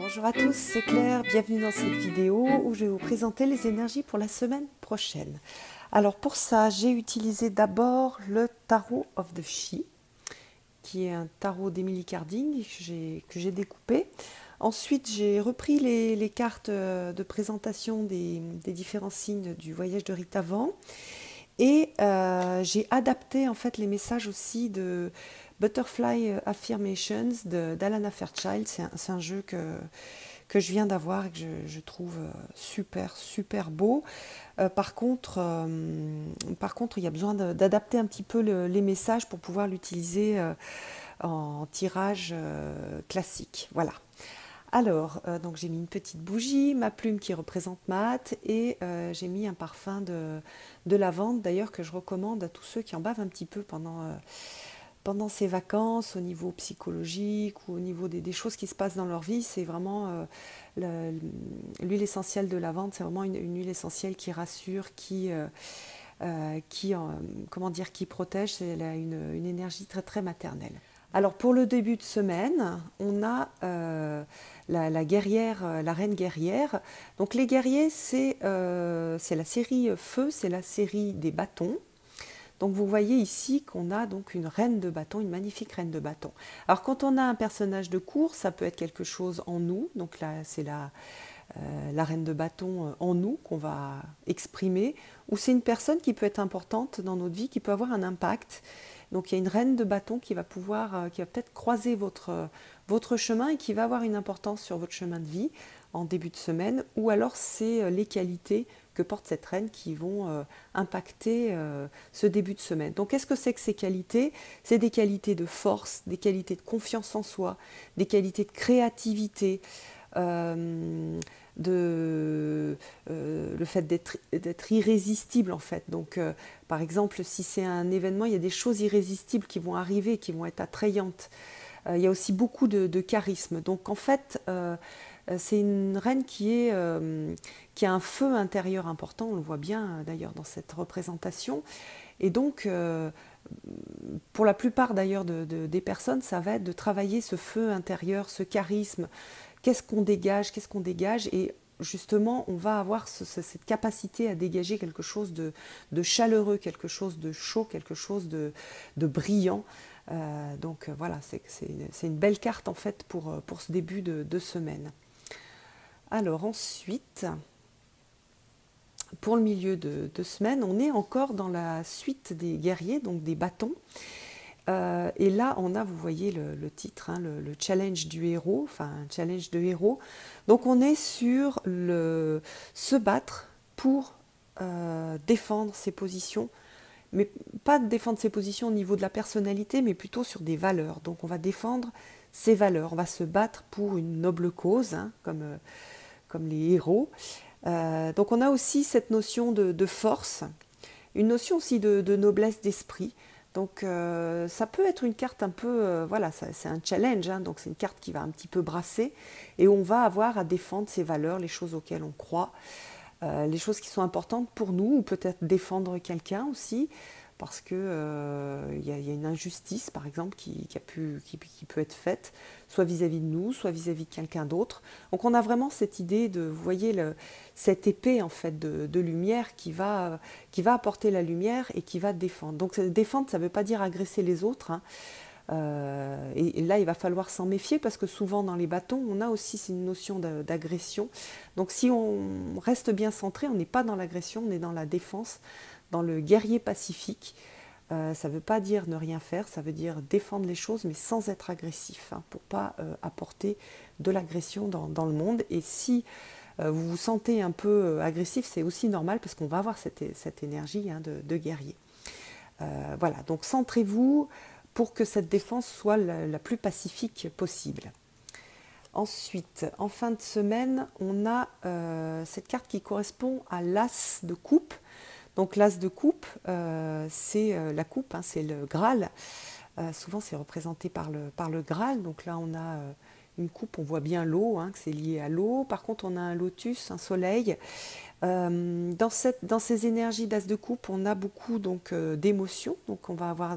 Bonjour à tous, c'est Claire, bienvenue dans cette vidéo où je vais vous présenter les énergies pour la semaine prochaine. Alors pour ça, j'ai utilisé d'abord le Tarot of the She, qui est un tarot d'Emily Carding que j'ai découpé. Ensuite, j'ai repris les cartes de présentation des différents signes du voyage de Rita Van. Et j'ai adapté en fait les messages aussi de Butterfly Affirmations d'Alana Fairchild. C'est un jeu que je viens d'avoir et que je trouve super beau. Par contre, il y a besoin d'adapter un petit peu les messages pour pouvoir l'utiliser en tirage classique. Voilà. Alors, donc j'ai mis une petite bougie, ma plume qui représente ma hâte et j'ai mis un parfum de lavande d'ailleurs que je recommande à tous ceux qui en bavent un petit peu pendant ces vacances au niveau psychologique ou au niveau des choses qui se passent dans leur vie. C'est vraiment l'huile essentielle de lavande, c'est vraiment une huile essentielle qui rassure, comment dire, qui protège. Elle a une énergie très maternelle. Alors pour le début de semaine, on a la guerrière, la reine guerrière. Donc les guerriers, c'est la série Feu, c'est la série des bâtons. Donc vous voyez ici qu'on a donc une reine de bâton, une magnifique reine de bâton. Alors quand on a un personnage de course, ça peut être quelque chose en nous. Donc là, c'est la reine de bâton en nous qu'on va exprimer. Ou c'est une personne qui peut être importante dans notre vie, qui peut avoir un impact. Donc il y a une reine de bâton qui va qui va peut-être croiser votre chemin et qui va avoir une importance sur votre chemin de vie en début de semaine. Ou alors c'est les qualités que porte cette reine qui vont impacter ce début de semaine. Donc qu'est-ce que c'est que ces qualités? C'est des qualités de force, des qualités de confiance en soi, des qualités de créativité, le fait d'être irrésistible en fait. Donc par exemple, si c'est un événement, il y a des choses irrésistibles qui vont arriver, qui vont être attrayantes. Il y a aussi beaucoup de charisme. Donc en fait, c'est une reine qui a un feu intérieur important, on le voit bien d'ailleurs dans cette représentation. Et donc, pour la plupart d'ailleurs des personnes, ça va être de travailler ce feu intérieur, ce charisme. Qu'est-ce qu'on dégage, et justement, on va avoir cette capacité à dégager quelque chose de chaleureux, quelque chose de chaud, quelque chose de brillant. Donc voilà, c'est une belle carte en fait pour ce début de semaine. Alors ensuite, pour le milieu de semaine, on est encore dans la suite des guerriers, donc des bâtons. Et là, on a, vous voyez le titre, hein, le challenge du héros, enfin un challenge de héros. Donc on est sur se battre pour défendre ses positions, mais pas défendre ses positions au niveau de la personnalité, mais plutôt sur des valeurs. Donc on va défendre ses valeurs, on va se battre pour une noble cause, hein, comme les héros. Donc on a aussi cette notion de force, une notion aussi de noblesse d'esprit. Donc ça peut être une carte un peu, voilà, c'est un challenge, hein, donc c'est une carte qui va un petit peu brasser et on va avoir à défendre ses valeurs, les choses auxquelles on croit, les choses qui sont importantes pour nous, ou peut-être défendre quelqu'un aussi, parce que y a une injustice, par exemple, qui peut être faite, soit vis-à-vis de nous, soit vis-à-vis de quelqu'un d'autre. Donc on a vraiment cette idée de, vous voyez, cette épée en fait de lumière qui va apporter la lumière et qui va défendre. Donc défendre, ça ne veut pas dire agresser les autres, hein. Et là, il va falloir s'en méfier parce que souvent dans les bâtons, on a aussi une notion d'agression. Donc si on reste bien centré, on n'est pas dans l'agression, on est dans la défense, dans le guerrier pacifique. Ça ne veut pas dire ne rien faire, ça veut dire défendre les choses, mais sans être agressif, hein, pour ne pas apporter de l'agression dans le monde. Et si vous vous sentez un peu agressif, c'est aussi normal parce qu'on va avoir cette énergie, hein, de guerrier. Voilà, donc centrez-vous pour que cette défense soit la plus pacifique possible. Ensuite, en fin de semaine, on a cette carte qui correspond à l'as de coupe. Donc l'as de coupe, c'est la coupe, hein, c'est le Graal. Souvent, c'est représenté par le Graal. Donc là, on a une coupe, on voit bien l'eau, hein, que c'est lié à l'eau. Par contre, on a un lotus, un soleil. Dans ces énergies d'as de coupe, on a beaucoup d'émotions. Donc on va avoir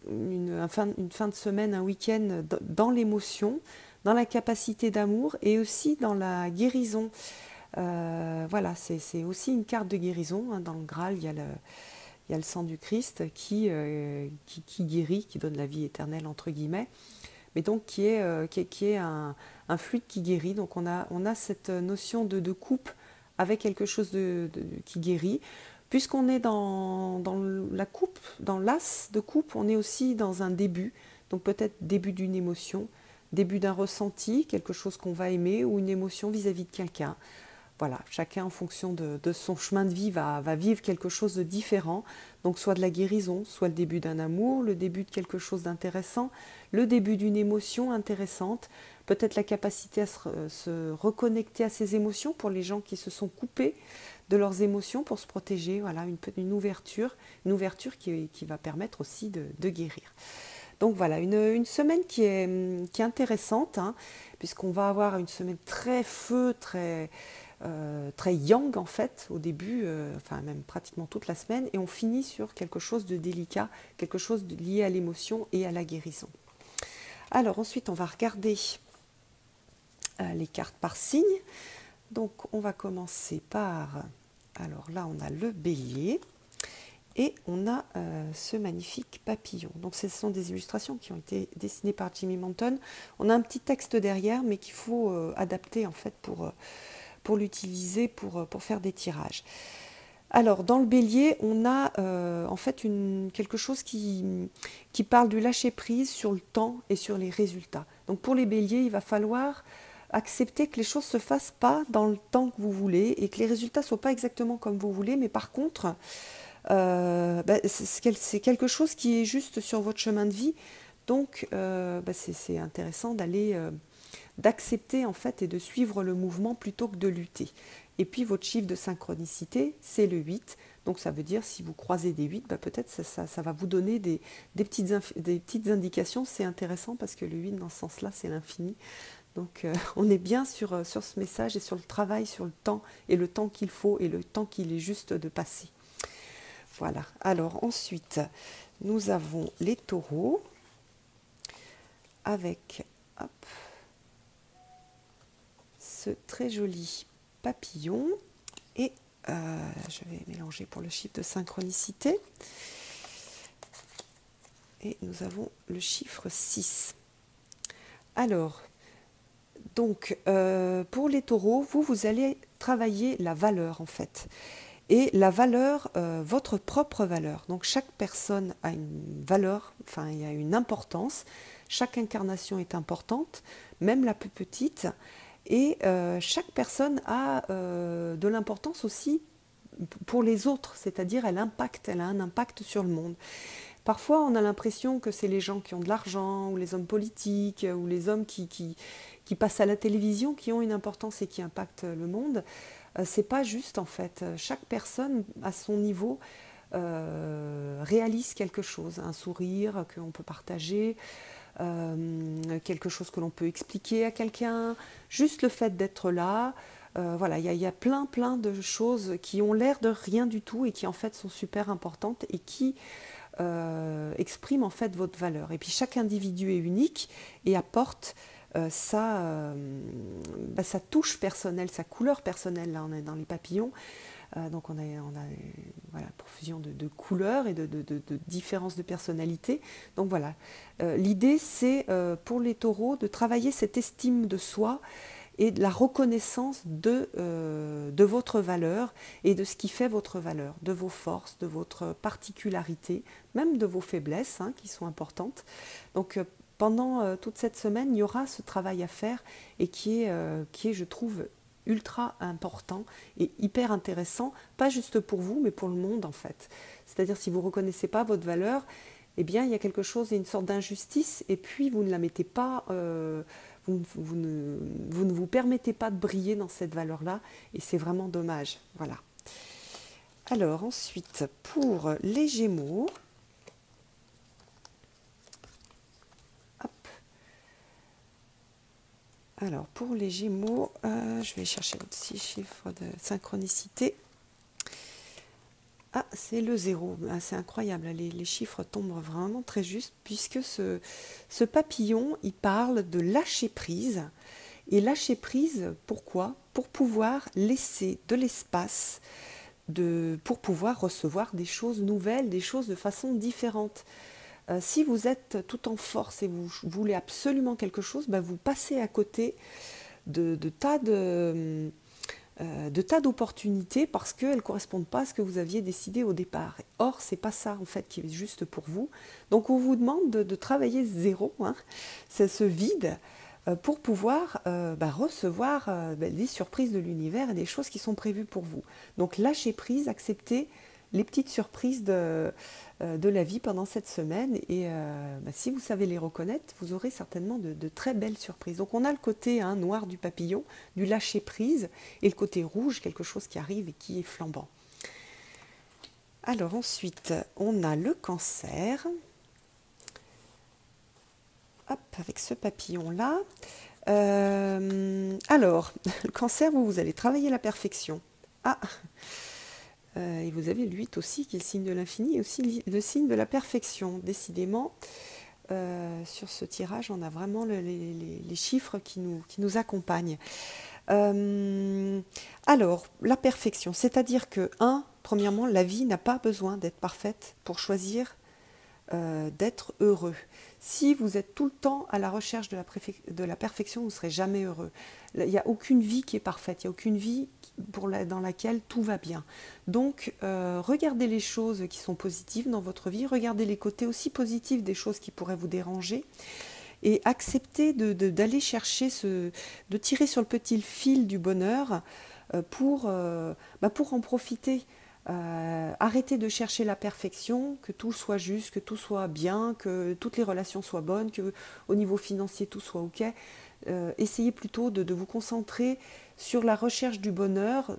une fin de semaine, un week-end dans l'émotion, dans la capacité d'amour et aussi dans la guérison. Voilà, c'est aussi une carte de guérison, hein. Dans le Graal, il y a le sang du Christ qui guérit, qui donne la vie éternelle, entre guillemets, mais donc qui est un fluide qui guérit. Donc on a cette notion de coupe avec quelque chose qui guérit. Puisqu'on est dans la coupe, dans l'as de coupe, on est aussi dans un début, donc peut-être début d'une émotion, début d'un ressenti, quelque chose qu'on va aimer ou une émotion vis-à-vis de quelqu'un. Voilà, chacun en fonction de son chemin de vie va vivre quelque chose de différent, donc soit de la guérison, soit le début d'un amour, le début de quelque chose d'intéressant, le début d'une émotion intéressante, peut-être la capacité à se reconnecter à ses émotions pour les gens qui se sont coupés de leurs émotions pour se protéger, voilà, une ouverture qui va permettre aussi de guérir. Donc voilà, une semaine qui est intéressante, hein, puisqu'on va avoir une semaine très feu, très yang en fait au début, enfin même pratiquement toute la semaine, et on finit sur quelque chose de délicat, quelque chose lié à l'émotion et à la guérison. Alors ensuite on va regarder les cartes par signe. Donc on va commencer par, alors là on a le bélier et on a ce magnifique papillon. Donc ce sont des illustrations qui ont été dessinées par Jimmy Manton. On a un petit texte derrière mais qu'il faut adapter en fait pour l'utiliser pour faire des tirages. Alors dans le bélier on a en fait quelque chose qui parle du lâcher prise sur le temps et sur les résultats. Donc pour les béliers il va falloir accepter que les choses ne se fassent pas dans le temps que vous voulez et que les résultats ne soient pas exactement comme vous voulez, mais par contre, c'est quelque chose qui est juste sur votre chemin de vie. Donc, c'est intéressant d'accepter en fait et de suivre le mouvement plutôt que de lutter. Et puis, votre chiffre de synchronicité, c'est le 8. Donc, ça veut dire, si vous croisez des 8, peut-être ça va vous donner des petites indications. C'est intéressant parce que le 8, dans ce sens-là, c'est l'infini. Donc on est bien sur ce message et sur le travail, sur le temps et le temps qu'il faut et le temps qu'il est juste de passer. Voilà. Alors ensuite, nous avons les taureaux avec ce très joli papillon et je vais mélanger pour le chiffre de synchronicité. Et nous avons le chiffre 6. Alors, donc, pour les taureaux, vous allez travailler la valeur en fait. Et la valeur, votre propre valeur. Donc chaque personne a une valeur, enfin il y a une importance. Chaque incarnation est importante, même la plus petite. Et chaque personne a de l'importance aussi pour les autres, c'est-à-dire elle a un impact sur le monde. Parfois, on a l'impression que c'est les gens qui ont de l'argent, ou les hommes politiques, ou les hommes qui passent à la télévision, qui ont une importance et qui impactent le monde. C'est pas juste en fait. Chaque personne, à son niveau, réalise quelque chose. Un sourire qu'on peut partager, quelque chose que l'on peut expliquer à quelqu'un. Juste le fait d'être là. Voilà, il y a plein de choses qui ont l'air de rien du tout et qui en fait sont super importantes et qui exprime en fait votre valeur. Et puis chaque individu est unique et apporte sa touche personnelle, sa couleur personnelle. Là on est dans les papillons, donc on a voilà, profusion de couleurs et de différences de personnalité. Donc voilà, l'idée c'est pour les taureaux de travailler cette estime de soi et de la reconnaissance de votre valeur et de ce qui fait votre valeur, de vos forces, de votre particularité, même de vos faiblesses hein, qui sont importantes. Donc pendant toute cette semaine, il y aura ce travail à faire et qui est je trouve, ultra important et hyper intéressant, pas juste pour vous, mais pour le monde en fait. C'est-à-dire si vous ne reconnaissez pas votre valeur, eh bien il y a quelque chose, une sorte d'injustice, et puis vous ne la mettez pas... Vous ne vous permettez pas de briller dans cette valeur-là et c'est vraiment dommage. Voilà. Alors ensuite, pour les Gémeaux, hop. Alors pour les Gémeaux, je vais chercher le petit chiffre de synchronicité. Ah, c'est le zéro. Ah, c'est incroyable, les chiffres tombent vraiment très juste puisque ce papillon, il parle de lâcher prise. Et lâcher prise, pourquoi? Pour pouvoir laisser de l'espace, pour pouvoir recevoir des choses nouvelles, des choses de façon différente. Si vous êtes tout en force et vous voulez absolument quelque chose, ben vous passez à côté de tas de tas d'opportunités parce qu'elles ne correspondent pas à ce que vous aviez décidé au départ. Or, c'est pas ça en fait qui est juste pour vous. Donc, on vous demande de travailler zéro, hein, c'est ce vide, pour pouvoir recevoir des surprises de l'univers et des choses qui sont prévues pour vous. Donc, lâchez prise, acceptez les petites surprises de la vie pendant cette semaine. Et si vous savez les reconnaître, vous aurez certainement de très belles surprises. Donc on a le côté noir du papillon, du lâcher prise, et le côté rouge, quelque chose qui arrive et qui est flambant. Alors ensuite, on a le cancer. Hop, avec ce papillon-là. Alors, le cancer, vous allez travailler la perfection. Ah, et vous avez le 8 aussi, qui est le signe de l'infini, et aussi le signe de la perfection. Décidément, sur ce tirage, on a vraiment les chiffres qui nous accompagnent. Alors, la perfection, c'est-à-dire que, premièrement, la vie n'a pas besoin d'être parfaite pour choisir d'être heureux. Si vous êtes tout le temps à la recherche de la perfection, vous ne serez jamais heureux. Il n'y a aucune vie qui est parfaite, il n'y a aucune vie dans laquelle tout va bien. Donc, regardez les choses qui sont positives dans votre vie, regardez les côtés aussi positifs des choses qui pourraient vous déranger, et acceptez d'aller chercher, de tirer sur le petit fil du bonheur pour en profiter. Arrêtez de chercher la perfection, que tout soit juste, que tout soit bien, que toutes les relations soient bonnes, que au niveau financier tout soit ok. Essayez plutôt de vous concentrer sur la recherche du bonheur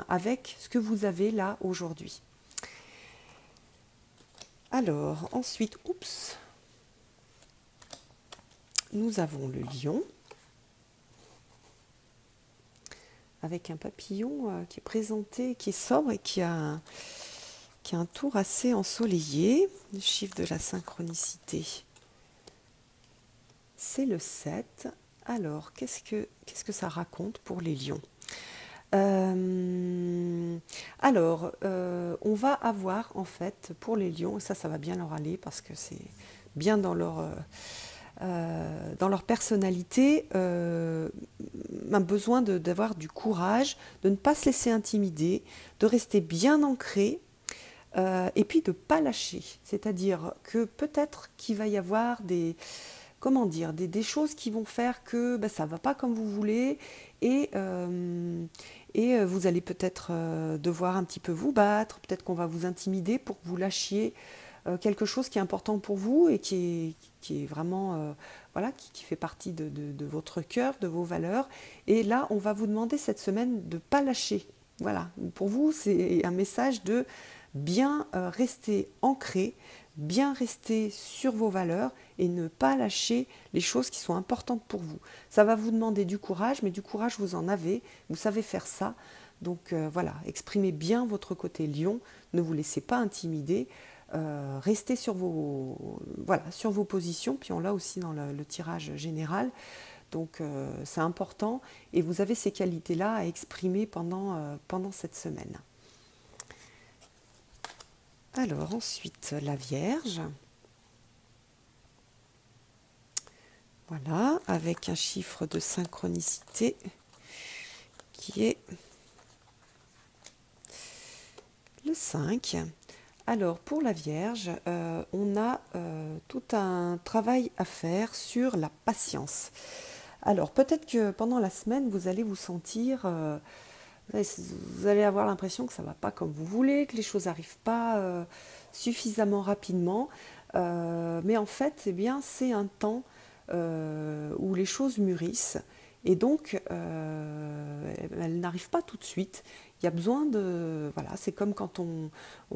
avec ce que vous avez là aujourd'hui. Alors ensuite, nous avons le lion avec un papillon qui est présenté, qui est sobre et qui a un tour assez ensoleillé. Le chiffre de la synchronicité, c'est le 7. Alors, qu'est-ce que ça raconte pour les lions? Alors, on va avoir en fait pour les lions, et ça va bien leur aller parce que c'est bien dans leur personnalité, un besoin d'avoir du courage, de ne pas se laisser intimider, de rester bien ancré, et puis de ne pas lâcher. C'est-à-dire que peut-être qu'il va y avoir des choses qui vont faire que ça ne va pas comme vous voulez, et vous allez peut-être devoir un petit peu vous battre, peut-être qu'on va vous intimider pour que vous lâchiez quelque chose qui est important pour vous et qui est vraiment qui fait partie de votre cœur, de vos valeurs. Et là, on va vous demander cette semaine de ne pas lâcher. Voilà, pour vous, c'est un message de bien rester ancré, bien rester sur vos valeurs et ne pas lâcher les choses qui sont importantes pour vous. Ça va vous demander du courage, mais du courage, vous en avez, vous savez faire ça. Donc exprimez bien votre côté lion, ne vous laissez pas intimider. Restez sur vos positions, puis on l'a aussi dans le tirage général, donc c'est important et vous avez ces qualités-là à exprimer pendant cette semaine. Alors ensuite la Vierge, voilà, avec un chiffre de synchronicité qui est le 5. Alors pour la Vierge, on a tout un travail à faire sur la patience. Alors peut-être que pendant la semaine, vous allez vous sentir, vous allez avoir l'impression que ça ne va pas comme vous voulez, que les choses n'arrivent pas suffisamment rapidement. Mais en fait, c'est un temps où les choses mûrissent. Et donc, elles n'arrivent pas tout de suite. Il y a besoin de... Voilà, c'est comme quand on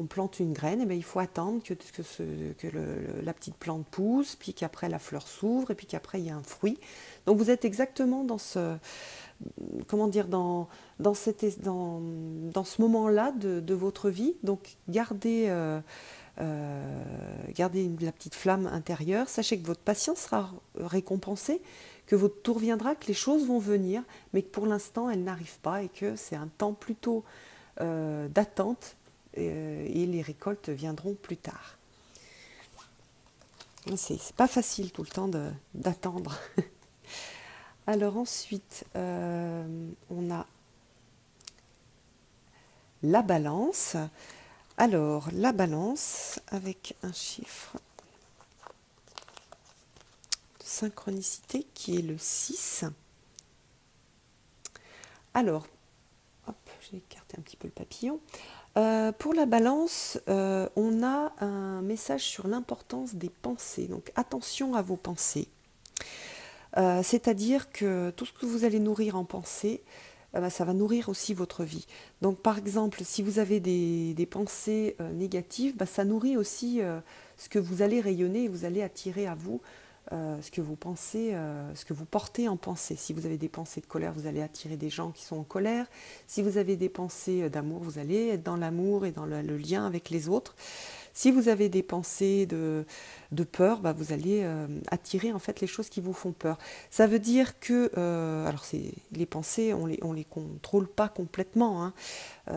plante une graine, et bien, il faut attendre que la petite plante pousse, puis qu'après la fleur s'ouvre, et puis qu'après il y a un fruit. Donc vous êtes exactement comment dire, dans ce moment-là de votre vie. Donc gardez la petite flamme intérieure. Sachez que votre patience sera récompensée, que votre tour viendra, que les choses vont venir, mais que pour l'instant elles n'arrivent pas et que c'est un temps plutôt d'attente et les récoltes viendront plus tard. C'est pas facile tout le temps d'attendre. Alors ensuite, on a la balance. Alors, la balance avec un chiffre de synchronicité qui est le 6. Alors, hop, j'ai écarté un petit peu le papillon. Pour la balance, on a un message sur l'importance des pensées. Donc, attention à vos pensées. C'est-à-dire que tout ce que vous allez nourrir en pensée, ça va nourrir aussi votre vie. Donc par exemple, si vous avez des pensées négatives, ça nourrit aussi ce que vous allez rayonner et vous allez attirer à vous ce que vous pensez, ce que vous portez en pensée. Si vous avez des pensées de colère, vous allez attirer des gens qui sont en colère. Si vous avez des pensées d'amour, vous allez être dans l'amour et dans le lien avec les autres. Si vous avez des pensées de peur, vous allez attirer en fait les choses qui vous font peur. Ça veut dire que, alors les pensées, on les contrôle pas complètement. Hein.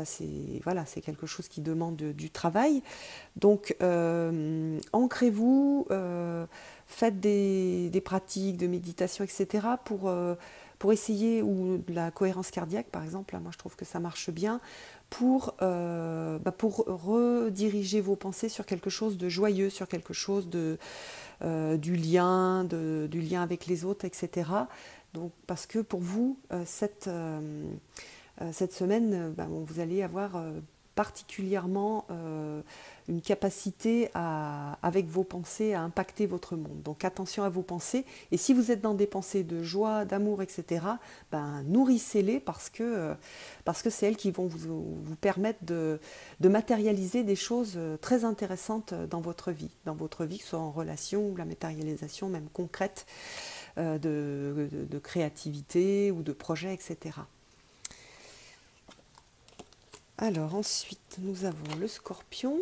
C'est quelque chose qui demande du travail. Donc, ancrez-vous, faites des pratiques de méditation, etc. Pour essayer, ou de la cohérence cardiaque par exemple, là, moi je trouve que ça marche bien, pour rediriger vos pensées sur quelque chose de joyeux, sur quelque chose du lien avec les autres, etc. Donc, parce que pour vous, cette semaine, vous allez avoir particulièrement une capacité avec vos pensées à impacter votre monde. Donc attention à vos pensées. Et si vous êtes dans des pensées de joie, d'amour, etc., nourrissez-les parce que c'est elles qui vont vous permettre de matérialiser des choses très intéressantes dans votre vie, que ce soit en relation ou la matérialisation même concrète de créativité ou de projets, etc. Alors ensuite, nous avons le Scorpion.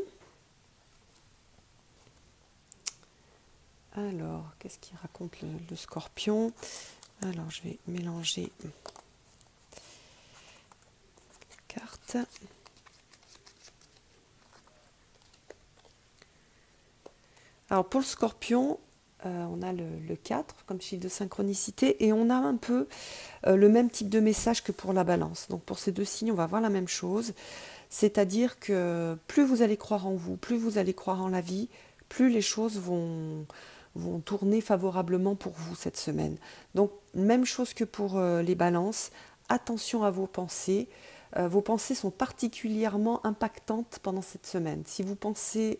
Alors, qu'est-ce qu'il raconte le Scorpion? Alors, je vais mélanger les cartes. Alors, pour le Scorpion, on a le 4 comme chiffre de synchronicité et on a un peu le même type de message que pour la Balance. Donc, pour ces deux signes, on va voir la même chose. C'est-à-dire que plus vous allez croire en vous, plus vous allez croire en la vie, plus les choses vont tourner favorablement pour vous cette semaine. Donc, même chose que pour les balances, attention à vos pensées. Vos pensées sont particulièrement impactantes pendant cette semaine. Si vous pensez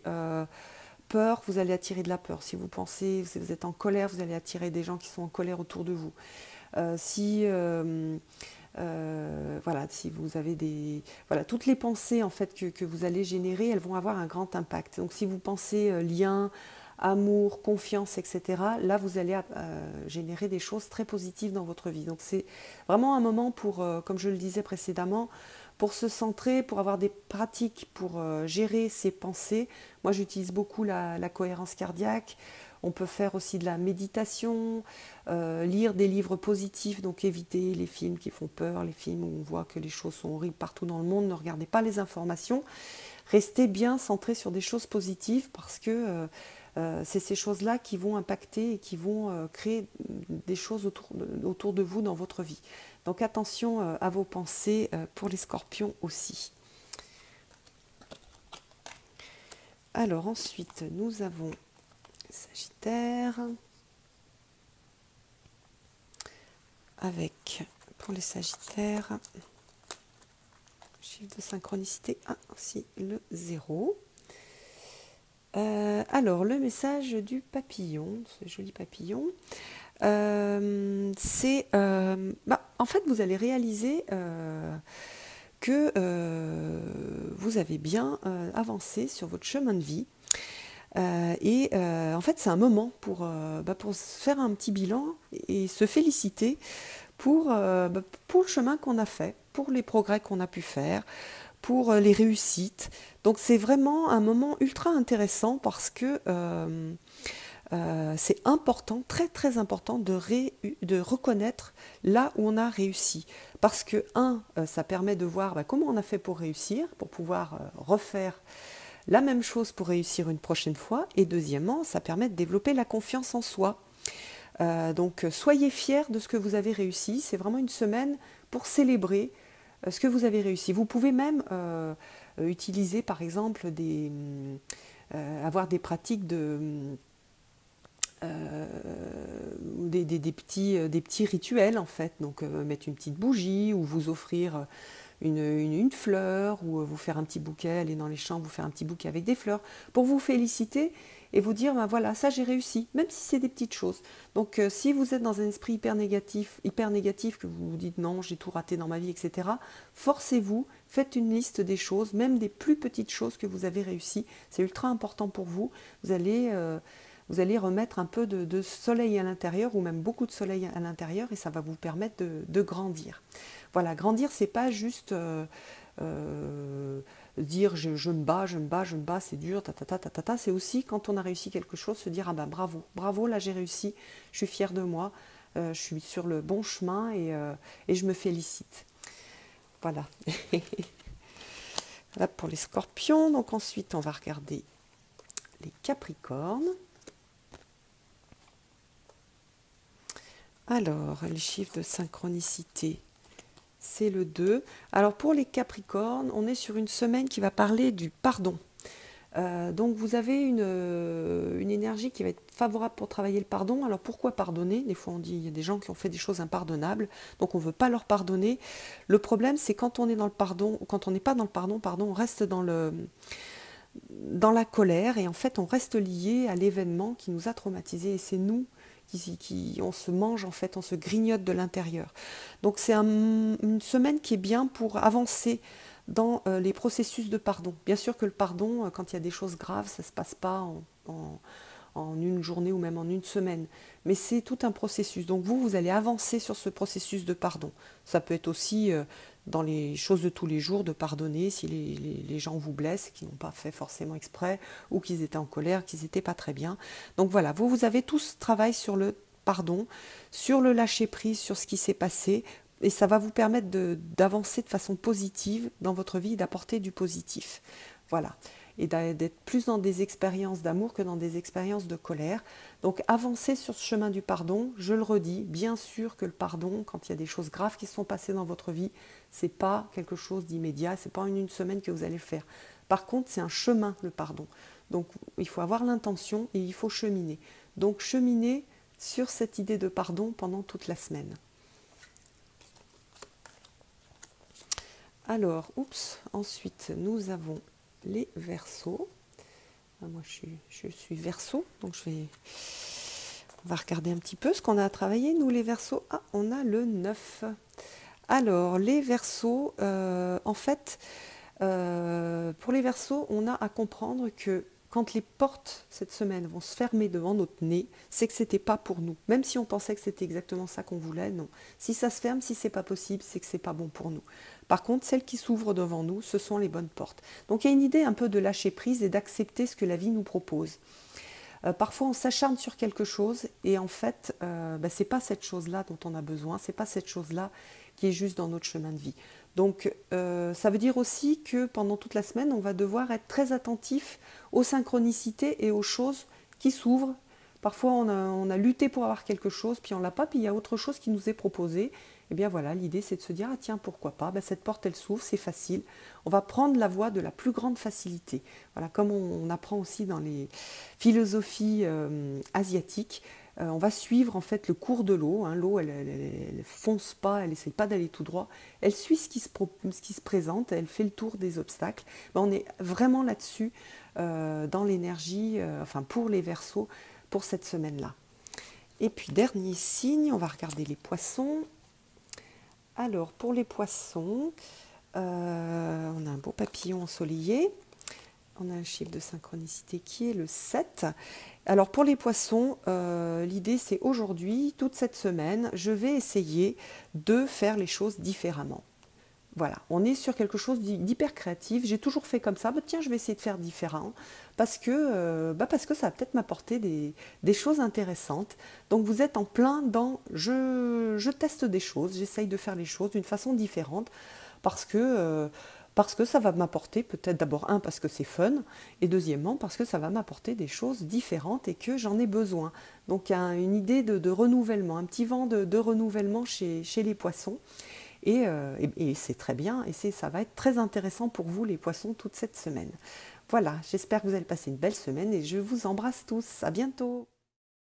peur, vous allez attirer de la peur. Si vous êtes en colère, vous allez attirer des gens qui sont en colère autour de vous. Si vous avez toutes les pensées en fait que vous allez générer, elles vont avoir un grand impact. Donc si vous pensez lien, amour, confiance, etc., là vous allez générer des choses très positives dans votre vie. Donc c'est vraiment un moment pour, comme je le disais précédemment, pour se centrer, pour avoir des pratiques, pour gérer ses pensées. Moi j'utilise beaucoup la cohérence cardiaque. On peut faire aussi de la méditation, lire des livres positifs, donc éviter les films qui font peur, les films où on voit que les choses sont horribles partout dans le monde. Ne regardez pas les informations. Restez bien centré sur des choses positives parce que c'est ces choses-là qui vont impacter et qui vont créer des choses autour de vous dans votre vie. Donc attention à vos pensées pour les Scorpions aussi. Alors ensuite, nous avons Sagittaire, avec, pour les Sagittaires, chiffre de synchronicité, le 0. Alors, le message du papillon, ce joli papillon, c'est, en fait, vous allez réaliser que vous avez bien avancé sur votre chemin de vie. En fait, c'est un moment pour se faire un petit bilan et se féliciter pour le chemin qu'on a fait, pour les progrès qu'on a pu faire, pour les réussites. Donc c'est vraiment un moment ultra intéressant parce que c'est important, très très important de reconnaître là où on a réussi. Parce que, ça permet de voir comment on a fait pour réussir, pour pouvoir refaire la même chose pour réussir une prochaine fois. Et deuxièmement, ça permet de développer la confiance en soi. Donc soyez fiers de ce que vous avez réussi. C'est vraiment une semaine pour célébrer ce que vous avez réussi. Vous pouvez même utiliser par exemple avoir des pratiques des petits rituels en fait. Donc mettre une petite bougie ou vous offrir une fleur ou vous faire un petit bouquet, aller dans les champs, vous faire un petit bouquet avec des fleurs pour vous féliciter et vous dire voilà, ça j'ai réussi, même si c'est des petites choses. Donc si vous êtes dans un esprit hyper négatif, que vous vous dites non, j'ai tout raté dans ma vie, etc., forcez-vous, faites une liste des choses, même des plus petites choses que vous avez réussi. C'est ultra important pour vous. Vous allez remettre un peu de soleil à l'intérieur ou même beaucoup de soleil à l'intérieur et ça va vous permettre de grandir. Voilà, grandir, c'est pas juste dire je me bats, c'est dur, c'est aussi quand on a réussi quelque chose, se dire ah ben bravo, là j'ai réussi, je suis fière de moi, je suis sur le bon chemin et je me félicite. Voilà. Voilà pour les scorpions. Donc ensuite, on va regarder les capricornes. Alors, les chiffres de synchronicité, c'est le 2. Alors, pour les Capricornes, on est sur une semaine qui va parler du pardon. Donc, vous avez une énergie qui va être favorable pour travailler le pardon. Alors, pourquoi pardonner? Des fois, on dit il y a des gens qui ont fait des choses impardonnables, donc on ne veut pas leur pardonner. Le problème, c'est quand on est dans le pardon, quand on n'est pas dans le pardon, on reste dans la colère et en fait, on reste lié à l'événement qui nous a traumatisés et c'est nous on se mange en fait, on se grignote de l'intérieur. Donc c'est une semaine qui est bien pour avancer dans les processus de pardon. Bien sûr que le pardon, quand il y a des choses graves, ça ne se passe pas en une journée ou même en une semaine. Mais c'est tout un processus. Donc vous allez avancer sur ce processus de pardon. Ça peut être aussi dans les choses de tous les jours, de pardonner si les gens vous blessent, qui n'ont pas fait forcément exprès, ou qu'ils étaient en colère, qu'ils n'étaient pas très bien. Donc voilà, vous avez tout ce travail sur le pardon, sur le lâcher-prise, sur ce qui s'est passé, et ça va vous permettre d'avancer de façon positive dans votre vie, d'apporter du positif. Voilà. Et d'être plus dans des expériences d'amour que dans des expériences de colère. Donc avancez sur ce chemin du pardon, je le redis, bien sûr que le pardon, quand il y a des choses graves qui se sont passées dans votre vie, c'est pas quelque chose d'immédiat, c'est pas en une semaine que vous allez le faire. Par contre, c'est un chemin, le pardon. Donc il faut avoir l'intention et il faut cheminer. Donc cheminer sur cette idée de pardon pendant toute la semaine. Alors, ensuite nous avons les Verseaux. Moi je suis Verseau, donc on va regarder un petit peu ce qu'on a à travailler, nous les Verseaux. Ah, on a le 9. Alors, les Verseaux, en fait, pour les Verseaux, on a à comprendre que quand les portes cette semaine vont se fermer devant notre nez, c'est que c'était pas pour nous. Même si on pensait que c'était exactement ça qu'on voulait, non. Si ça se ferme, si c'est pas possible, c'est que c'est pas bon pour nous. Par contre, celles qui s'ouvrent devant nous, ce sont les bonnes portes. Donc il y a une idée un peu de lâcher prise et d'accepter ce que la vie nous propose. Parfois on s'acharne sur quelque chose et en fait, c'est pas cette chose-là dont on a besoin, c'est pas cette chose-là qui est juste dans notre chemin de vie. Donc ça veut dire aussi que pendant toute la semaine, on va devoir être très attentif aux synchronicités et aux choses qui s'ouvrent. Parfois on a lutté pour avoir quelque chose, puis on l'a pas, puis il y a autre chose qui nous est proposée. Et bien voilà, l'idée c'est de se dire, ah tiens, pourquoi pas, cette porte elle s'ouvre, c'est facile. On va prendre la voie de la plus grande facilité. Voilà, comme on apprend aussi dans les philosophies asiatiques, on va suivre en fait le cours de l'eau. Hein. L'eau, elle fonce pas, elle essaie pas d'aller tout droit. Elle suit ce qui se présente, elle fait le tour des obstacles. On est vraiment là-dessus dans l'énergie, pour les Verseaux, pour cette semaine-là. Et puis dernier signe, on va regarder les Poissons. Alors pour les Poissons, on a un beau papillon ensoleillé. On a un chiffre de synchronicité qui est le 7. Alors pour les poissons, l'idée c'est aujourd'hui, toute cette semaine, je vais essayer de faire les choses différemment. Voilà, on est sur quelque chose d'hyper créatif. J'ai toujours fait comme ça. Bah, tiens, je vais essayer de faire différent parce que ça va peut-être m'apporter des choses intéressantes. Donc vous êtes en plein dans je teste des choses, j'essaye de faire les choses d'une façon différente parce que, euh, parce que ça va m'apporter peut-être d'abord parce que c'est fun et deuxièmement parce que ça va m'apporter des choses différentes et que j'en ai besoin. Donc il y a une idée de renouvellement, un petit vent de renouvellement chez les poissons. Et c'est très bien, et ça va être très intéressant pour vous les poissons toute cette semaine. Voilà, j'espère que vous allez passer une belle semaine et je vous embrasse tous. À bientôt.